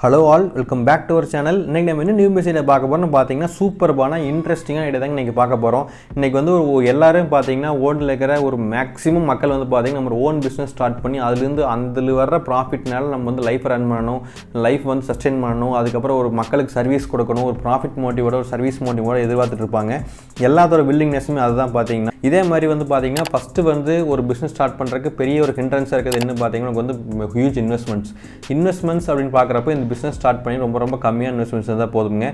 Hello all, welcome back to our channel. இன்றைக்கி நம்ம என்ன நியூ மெசேஜை பார்க்க போகிறோம்னு பார்த்தீங்கன்னா சூப்பர்பான இன்ட்ரெஸ்டிங்காக இடம் தாங்க இன்றைக்கி பார்க்க போகிறோம். இன்றைக்கி வந்து எல்லோரும் பார்த்தீங்கன்னா ஓனில் இருக்கிற ஒரு மேக்ஸிமம் மக்கள் வந்து பார்த்திங்கன்னா நம்ம ஓன் பிஸ்னஸ் ஸ்டார்ட் பண்ணி அதுலேருந்து அதில் வர்ற ப்ராஃபிட்னால நம்ம வந்து லைஃப் ரன் பண்ணணும், லைஃப் வந்து சஸ்டெயின் பண்ணணும், அதுக்கப்புறம் ஒரு மக்களுக்கு சர்வீஸ் கொடுக்கணும், ஒரு ப்ராஃபிட் மோட்டிவோட ஒரு சர்வீஸ் மோட்டிவோட எதிர்பார்த்துட்டு இருப்பாங்க. எல்லாத்தோட வில்லிங்னஸுமே அதுதான் பார்த்தீங்கன்னா. இதே மாதிரி வந்து பார்த்தீங்கன்னா ஃபஸ்ட்டு வந்து ஒரு பிஸ்னஸ் ஸ்டார்ட் பண்ணுறதுக்கு பெரிய ஒரு ஹிண்ட்ரன்ஸாக இருக்குது என்ன பார்த்தீங்கன்னா வந்து ஹியூஜ் இன்வெஸ்ட்மெண்ட்ஸ் அப்படின்னு பார்க்குறப்ப இந்த பிஸ்னஸ் ஸ்டார்ட் பண்ணி ரொம்ப கம்மியான இன்வெஸ்ட்மெண்ட்ஸ் இருந்தால் போதுங்க.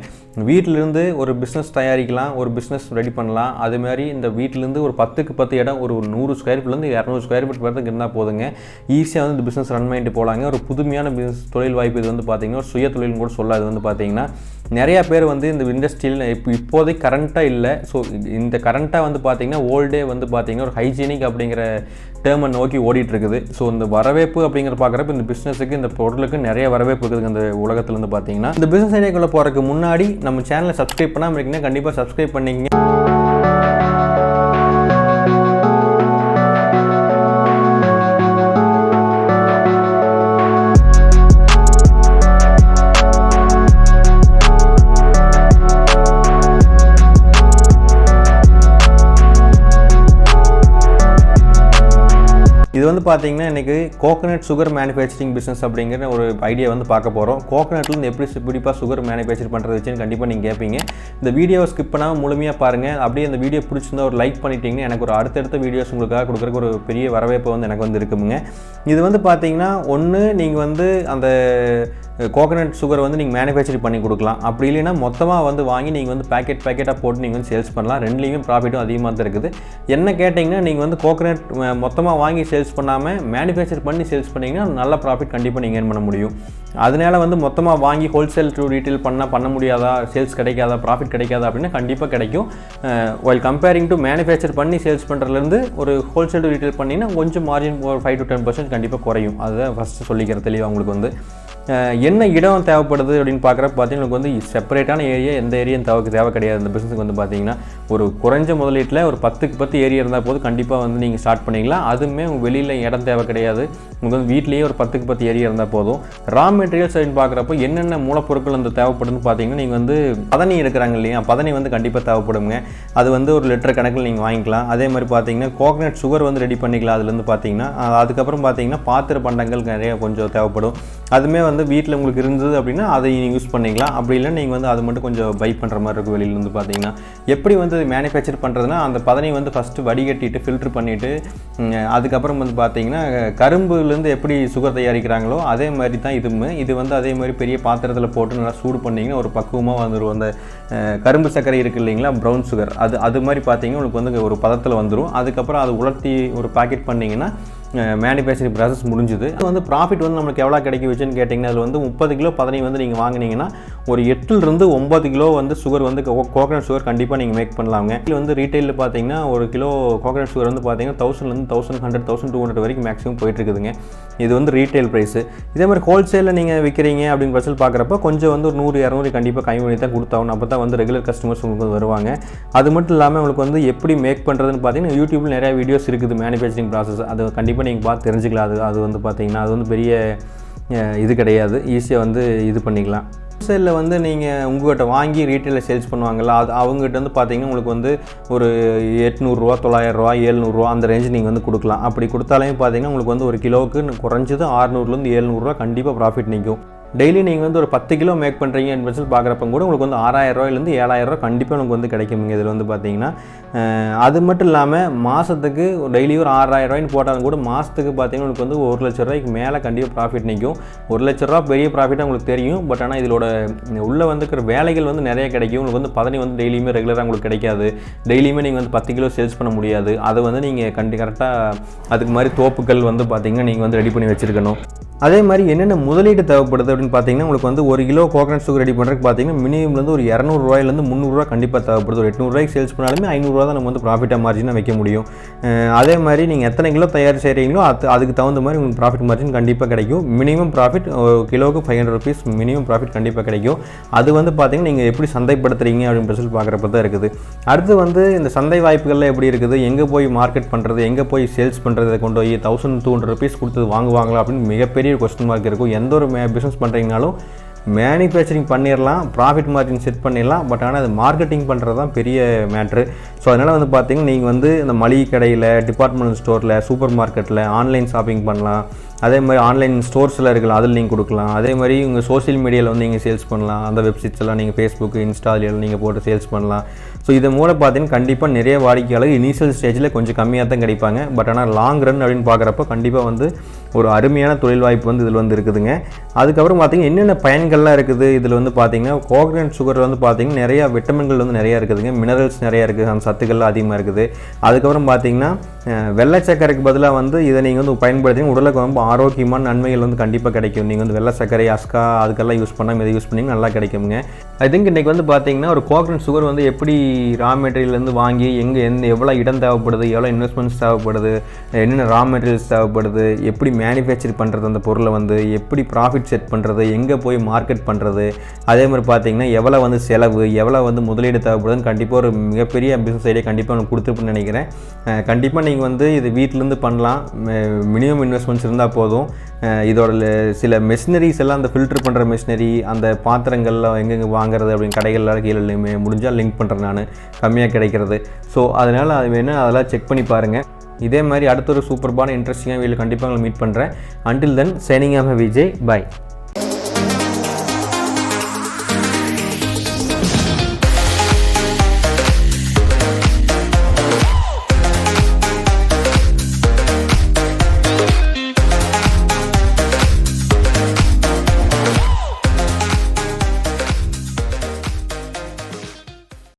வீட்டிலேருந்து ஒரு பிஸ்னஸ் தயாரிக்கலாம், ஒரு பிஸ்னஸ் ரெடி பண்ணலாம். அதுமாதிரி இந்த வீட்டிலேருந்து ஒரு 10க்கு 10 இடம் ஒரு 100 ஸ்கொயர் ஃபீட்லேருந்து 200 ஸ்கொயர் ஃபீட் வரதுக்கு இருந்தால் போதுங்க. ஈஸியாக வந்து இந்த பிஸ்னஸ் ரன் பண்ணிட்டு போகலாங்க. ஒரு புதுமையான பிஸ்னஸ் தொழில் வாய்ப்பு இது வந்து பார்த்தீங்கன்னா ஒரு சுய தொழில்னு கூட சொல்லாது. வந்து பார்த்தீங்கன்னா நிறையா பேர் வந்து இந்த இண்டஸ்ட்ரியில் இப்போதைக்கு கரண்ட்டாக இல்லை. ஸோ இந்த கரண்ட்டாக வந்து பார்த்திங்கன்னா ஓல்டே வந்து பார்த்திங்கன்னா ஒரு ஹைஜீனிக் அப்படிங்கிற டேர்மை நோக்கி ஓடிட்டு இருக்குது. ஸோ இந்த வரவேற்பு அப்படிங்கிற பார்க்குறப்ப இந்த பிஸ்னஸுக்கு இந்த பொருளுக்கு நிறைய வரவேற்பு இருக்குதுங்க இந்த உலகத்தில் வந்து பார்த்தீங்கன்னா. இந்த பிஸ்னஸ் ஐடியாக்குள்ளே போகிறதுக்கு முன்னாடி நம்ம சேனலை சப்ஸ்கிரைப் பண்ணாமல் இருக்கீங்கன்னா கண்டிப்பாக சப்ஸ்கிரைப் பண்ணிக்கங்க. இது வந்து பார்த்தீங்கன்னா இன்றைக்கி கோகனட் சுகர் மேனுஃபேக்சரிங் பிஸ்னஸ் அப்படிங்கிற ஒரு ஐடியா வந்து பார்க்க போகிறோம். கோகனட்லேருந்து எப்படி பிடிப்பாக சுகர் மேனுஃபேக்சர் பண்ணுறது வச்சுன்னு கண்டிப்பாக நீங்கள் கேட்பீங்க. இந்த வீடியோவை ஸ்கிப் பண்ணாமல் முழுமையாக பாருங்கள். அப்படியே அந்த வீடியோ பிடிச்சிருந்தா ஒரு லைக் பண்ணிட்டீங்கன்னா எனக்கு ஒரு அடுத்தடுத்த வீடியோஸ் உங்களுக்காக கொடுக்குறக்கு ஒரு பெரிய வரவேற்பு வந்து எனக்கு வந்து இருக்குங்க. இது வந்து பார்த்தீங்கன்னா ஒன்று நீங்கள் வந்து அந்த கோகனட் சுகர் வந்து நீங்கள் மேனுஃபேக்சர் பண்ணி கொடுக்கலாம். அப்படி இல்லைன்னா மொத்தமாக வந்து வாங்கி நீங்கள் வந்து பேக்கெட்டாக போட்டு நீங்கள் வந்து சேல்ஸ் பண்ணலாம். ரெண்டுலேயுமே ப்ராஃபிட்டும் அதிகமாக தான் இருக்குது. என்ன கேட்டிங்கன்னா நீங்கள் வந்து கோகனட் மொத்தமாக வாங்கி சேல்ஸ் பண்ணாமல் மேனுஃபேக்சர் பண்ணி சேல்ஸ் பண்ணிங்கன்னா நல்ல ப்ராஃபிட் கண்டிப்பாக நீங்கள் ஏர்ன் பண்ண முடியும். அதனால வந்து மொத்தமாக வாங்கி ஹோல்சேல் டு ரீட்டெயில் பண்ண முடியாதா, சேல்ஸ் கிடைக்காதா, ப்ராஃபிட் கிடைக்காதா அப்படின்னா கண்டிப்பாக கிடைக்கும். வைல் கம்பேரிங் டு மேனுஃபேக்சர் பண்ணி சேல்ஸ் பண்ணுறதுலேருந்து ஒரு ஹோல்சேல் டு ரீட்டெயில் பண்ணிங்கன்னா கொஞ்சம் மார்ஜின் ஒரு 5 to 10% கண்டிப்பாக குறையும். அதுதான் ஃபஸ்ட்டு சொல்லிக்கிற தெளிவாக உங்களுக்கு வந்து என்ன இடம் தேவைப்படுது அப்படின்னு பார்க்குறப்ப பார்த்தீங்கன்னா உங்களுக்கு வந்து செப்பரேட்டான ஏரியா எந்த ஏரியும் தேவை கிடையாது. இந்த பிஸ்னஸுக்கு வந்து பார்த்தீங்கன்னா ஒரு குறைஞ்ச முதலீட்டில் ஒரு 10க்கு 10 ஏரியா இருந்தால் போது கண்டிப்பாக வந்து நீங்கள் ஸ்டார்ட் பண்ணிக்கலாம். அதுவுமே உங்கள் வெளியில் இடம் தேவை கிடையாது. உங்களுக்கு வந்து வீட்லேயே ஒரு 10க்கு 10 ஏரியா இருந்தால் போதும். ரா மெட்டீரியல்ஸ் அப்படின்னு பார்க்குறப்போ என்னென்ன மூலப்பொருட்கள் வந்து தேவைப்படுதுன்னு பார்த்தீங்கன்னா நீங்கள் வந்து பதனி எடுக்கிறாங்க இல்லையா, பதனி வந்து கண்டிப்பாக தேவைப்படுங்க. அது வந்து ஒரு லிட்டர் கணக்கில் நீங்கள் வாங்கிக்கலாம். அதே மாதிரி பார்த்தீங்கன்னா கோகனட் சுகர் வந்து ரெடி பண்ணிக்கலாம். அதுலேருந்து பார்த்தீங்கன்னா அதுக்கப்புறம் பார்த்தீங்கன்னா பாத்திர பண்டங்கள் நிறைய கொஞ்சம் தேவைப்படும். அதுவுமே வந்து வீட்டில் உங்களுக்கு இருந்தது அப்படின்னா அதை நீங்கள் யூஸ் பண்ணிக்கலாம். அப்படி இல்லை நீங்கள் வந்து அது மட்டும் கொஞ்சம் பை பண்ணுற மாதிரி இருக்கும் வெளியில் வந்து பார்த்தீங்கன்னா. எப்படி வந்து மேனுஃபேக்சர் பண்ணுறதுனா அந்த பதனை வந்து ஃபஸ்ட்டு வடிகட்டிட்டு ஃபில்ட்ரு பண்ணிவிட்டு அதுக்கப்புறம் வந்து பார்த்தீங்கன்னா கரும்புலேருந்து எப்படி சுகர் தயாரிக்கிறாங்களோ அதே மாதிரி தான் இது வந்து அதே மாதிரி பெரிய பாத்திரத்தில் போட்டு நல்லா சூடு பண்ணிங்கன்னா ஒரு பக்குவமாக வந்துடும். அந்த கரும்பு சர்க்கரை இருக்குது இல்லைங்களா, ப்ரௌன் சுகர், அது மாதிரி பார்த்தீங்கன்னா உங்களுக்கு வந்து ஒரு பதத்தில் வந்துடும். அதுக்கப்புறம் அது உலர்த்தி ஒரு பேக்கெட் பண்ணிங்கன்னா மேனுஃபேக்சரிங் ப்ராசஸ் முடிஞ்சுது. அது வந்து ப்ராஃபிட் வந்து நம்மளுக்கு எவ்வளோ கிடைக்க வச்சுன்னு கேட்டிங்கன்னா அதில் வந்து 30 கிலோ பதனி வந்து நீங்கள் வாங்கினீங்கன்னா ஒரு 8லிருந்து 9 கிலோ வந்து சுகர் வந்து கோகனட் சுகர் கண்டிப்பாக நீங்கள் மேக் பண்ணலாங்க. இதில் வந்து ரீட்டெயிலில் பார்த்தீங்கன்னா ஒரு கிலோ கோகனட் சுகர் வந்து பார்த்தீங்கன்னா 1000லேருந்து 1100 1200 வரைக்கும் மேக்ஸிமம் போயிட்டு இருக்குதுங்க. இது வந்து ரீட்டெயில் ப்ரைஸு. இதே மாதிரி ஹோல்சேலில் நீங்கள் விற்கிறீங்க அப்படின்னு பட்சத்தில் பார்க்குறப்ப கொஞ்சம் வந்து ஒரு 100-200 கண்டிப்பாக கம்மி பண்ணி தான் கொடுத்தாகணும். அப்போ தான் வந்து ரெகுலர் கஸ்டமர்ஸ் உங்களுக்கு வந்து வருவாங்க. அது மட்டும் இல்லாமல் உங்களுக்கு வந்து எப்படி மேக் பண்ணுறதுன்னு பார்த்தீங்கன்னா யூடியூப்பில் நிறையா வீடியோஸ் இருக்குது மேனுஃபேக்சரிங் ப்ராசஸ். அது கண்டிப்பாக நீங்கள் பார்த்து தெரிஞ்சுக்கலாம். அது வந்து பார்த்தீங்கன்னா அது வந்து பெரிய இது கிடையாது, ஈஸியாக வந்து இது பண்ணிக்கலாம். ஹோல்சேலில் வந்து நீங்கள் உங்கள்கிட்ட வாங்கி ரீட்டெயிலில் சேல்ஸ் பண்ணுவாங்கள்ல, அது அவங்ககிட்ட வந்து பார்த்தீங்கன்னா உங்களுக்கு வந்து ஒரு 800 900 700 அந்த ரேஞ்சு நீங்கள் வந்து கொடுக்கலாம். அப்படி கொடுத்தாலே பார்த்தீங்கன்னா உங்களுக்கு வந்து ஒரு கிலோவுக்கு குறைஞ்சது 600லேருந்து 700 கண்டிப்பாக ப்ராஃபிட் நிற்கும். டெய்லி நீங்கள் வந்து ஒரு 10 கிலோ மேக் பண்ணுறீங்க என்பது பார்க்குறப்ப கூட உங்களுக்கு வந்து 6000 7,000 கண்டிப்பாக உங்களுக்கு வந்து கிடைக்குங்க. இதில் வந்து பார்த்தீங்கன்னா அது மட்டும் இல்லாமல் மாதத்துக்கு டெய்லி ஒரு 6000 போட்டாலும் கூட மாதத்துக்கு பார்த்தீங்கன்னா உங்களுக்கு வந்து 1 லட்ச ரூபாய்க்கு மேலே கண்டிப்பாக ப்ராஃபிட் நிற்கும். 1 லட்ச ரூபா பெரிய ப்ராஃபிட்டாக உங்களுக்கு தெரியும். பட் ஆனால் இதோட உள்ளே வந்துக்கிற வேலைகள் வந்து நிறைய கிடைக்கும். உங்களுக்கு வந்து பதனி வந்து டெய்லியுமே ரெகுலராக உங்களுக்கு கிடைக்காது. டெய்லியுமே நீங்கள் வந்து 10 கிலோ சேல்ஸ் பண்ண முடியாது. அதை வந்து நீங்கள் கரெக்டாக அதுக்கு மாதிரி தோப்புகள் வந்து பார்த்தீங்கன்னா நீங்கள் வந்து ரெடி பண்ணி வச்சுருக்கணும். அதே மாதிரி என்னென்ன முதலீடு தேவைப்படுது அப்படின்னு பார்த்தீங்கன்னா உங்களுக்கு வந்து ஒரு கிலோ கோகனட் சுகர் ரெடி பண்ணுறதுக்கு பார்த்தீங்கன்னா மினிமம்லேருந்து ஒரு 200 ரூபாயிலேருந்து 300 ரூபா கண்டிப்பாக தேவைப்படுது. ஒரு 800 ரூபாய்க்கு சேல்ஸ் பண்ணாலுமே 500 ரூபா தான் நம்ம வந்து ப்ராஃபிட்டாக மார்ஜினாக வைக்க முடியும். அதே மாதிரி நீங்கள் எத்தனை கிலோ தயார் செய்கிறீங்களோ அதுக்கு தகுந்த மாதிரி உங்களுக்கு ப்ராஃபிட் மார்ஜின் கண்டிப்பாக கிடைக்கும். மினிமம் ப்ராஃபிட் கிலோவுக்கு 500 rupees மினிமம் ப்ராஃபிட் கண்டிப்பாக கிடைக்கும். அது வந்து பார்த்தீங்கன்னா நீங்கள் எப்படி சந்தைப்படுத்துறீங்க அப்படின்னு சொல்லி பார்க்குறப்ப தான் இருக்குது. அடுத்து வந்து இந்த சந்தை வாய்ப்புகளில் எப்படி இருக்குது, எங்கே போய் மார்க்கெட் பண்ணுறது, எங்கே போய் சேல்ஸ் பண்ணுறதை கொண்டு போய் 1200 rupees கொடுத்து வாங்குவாங்களா அப்படின்னு மிகப்பெரிய கொஸ்டின் மார்க் இருக்கும். எந்த ஒரு பிஸ்னஸ் பண்ணுறீங்கனாலும் மேனுஃபேக்சரிங் பண்ணிடலாம், ப்ராஃபிட் மார்ஜின் செட் பண்ணிடலாம். பட் ஆனால் அது மார்க்கெட்டிங் பண்ணுறது தான் பெரிய மேட்ரு. ஸோ அதனால் வந்து பார்த்தீங்கன்னா நீங்கள் வந்து இந்த மளிகை கடையில், டிபார்ட்மெண்டல் ஸ்டோரில், சூப்பர் மார்க்கெட்டில் ஆன்லைன் ஷாப்பிங் பண்ணலாம். அதே மாதிரி ஆன்லைன் ஸ்டோர்ஸில் இருக்கலாம், அதில் நீங்கள் கொடுக்கலாம். அதே மாதிரி உங்கள் சோஷியல் மீடியாவில் வந்து நீங்கள் சேல்ஸ் பண்ணலாம். அந்த வெப்சைட்ஸ் எல்லாம் நீங்கள் ஃபேஸ்புக், இன்ஸ்டாவில் நீங்கள் போட்டு சேல்ஸ் பண்ணலாம். ஸோ இதன் மூலம் பார்த்தீங்கன்னா கண்டிப்பாக நிறைய வாடிக்கையாளர் இனிஷியல் ஸ்டேஜில் கொஞ்சம் கம்மியாக தான் கிடைப்பாங்க. பட் ஆனால் லாங் ரன் அப்படின்னு பார்க்குறப்ப கண்டிப்பாக வந்து ஒரு அருமையான தொழில் வாய்ப்பு வந்து இதில் வந்து இருக்குதுங்க. அதுக்கப்புறம் பார்த்தீங்கன்னா என்னென்ன பயன்கள்லாம் இருக்குது இதில் வந்து பார்த்தீங்கன்னா, கோகனட் சுகரில் வந்து பார்த்தீங்கன்னா நிறையா விட்டமின்கள் வந்து நிறையா இருக்குதுங்க, மினரல்ஸ் நிறையா இருக்குது, அந்த சத்துக்கள்லாம் அதிகமாக இருக்குது. அதுக்கப்புறம் பார்த்தீங்கன்னா வெள்ளை சர்க்கரைக்கு பதிலாக வந்து இதை நீங்கள் வந்து பயன்படுத்திங்க உடலுக்கு ரொம்ப ஆரோக்கியமான நன்மைகள் வந்து கண்டிப்பாக கிடைக்கும். நீங்கள் வந்து வெள்ளை சர்க்கரை, அஸ்கா அதுக்கெல்லாம் யூஸ் பண்ணாமல் இதை யூஸ் பண்ணிங்கன்னா நல்லா கிடைக்குங்க. ஐ திங்க் இன்றைக்கி வந்து பார்த்தீங்கன்னா ஒரு கோகனட் சுகர் வந்து எப்படி ரா மெட்டீரியல்லேருந்து வாங்கி எவ்வளோ இடம் தேவைப்படுது, எவ்வளோ இன்வெஸ்ட்மெண்ட்ஸ் தேவைப்படுது, என்னென்ன ரா மெட்டீரியல்ஸ் தேவைப்படுது, எப்படி மேனுஃபேக்சர் பண்ணுறது, அந்த பொருளை வந்து எப்படி ப்ராஃபிட் செட் பண்ணுறது, எங்கே போய் மார்க்கெட் பண்ணுறது, அதே மாதிரி பார்த்தீங்கன்னா எவ்வளோ வந்து செலவு, எவ்வளோ வந்து முதலீடு தேவைப்படுதுன்னு கண்டிப்பாக ஒரு மிகப்பெரிய பிஸ்னஸ் ஐடியா கண்டிப்பாக உங்களுக்கு கொடுத்துருப்பேன்னு நினைக்கிறேன். கண்டிப்பாக நீங்கள் வந்து இது வீட்டிலேருந்து பண்ணலாம். மினிமம் இன்வெஸ்ட்மெண்ட்ஸ் இருந்தால் போதும். இதோட சில மெஷினரிஸ் எல்லாம், அந்த ஃபில்டர் பண்ணுற மெஷினரி, அந்த பாத்திரங்கள்லாம் எங்கெங்கே வாங்குறது அப்படின்னு கடைகளில் கீழே முடிஞ்சால் லிங்க் பண்ணுறேன் நான், கம்மியாக கிடைக்கிறது. ஸோ அதனால் அது வேணும், அதெல்லாம் செக் பண்ணி பாருங்கள். இதே மாதிரி அடுத்த ஒரு சூப்பர்பான இன்ட்ரெஸ்டிங்காக வீடியோ கண்டிப்பாக உங்களை மீட் பண்ணுறேன். Until then signing off Vijay, by.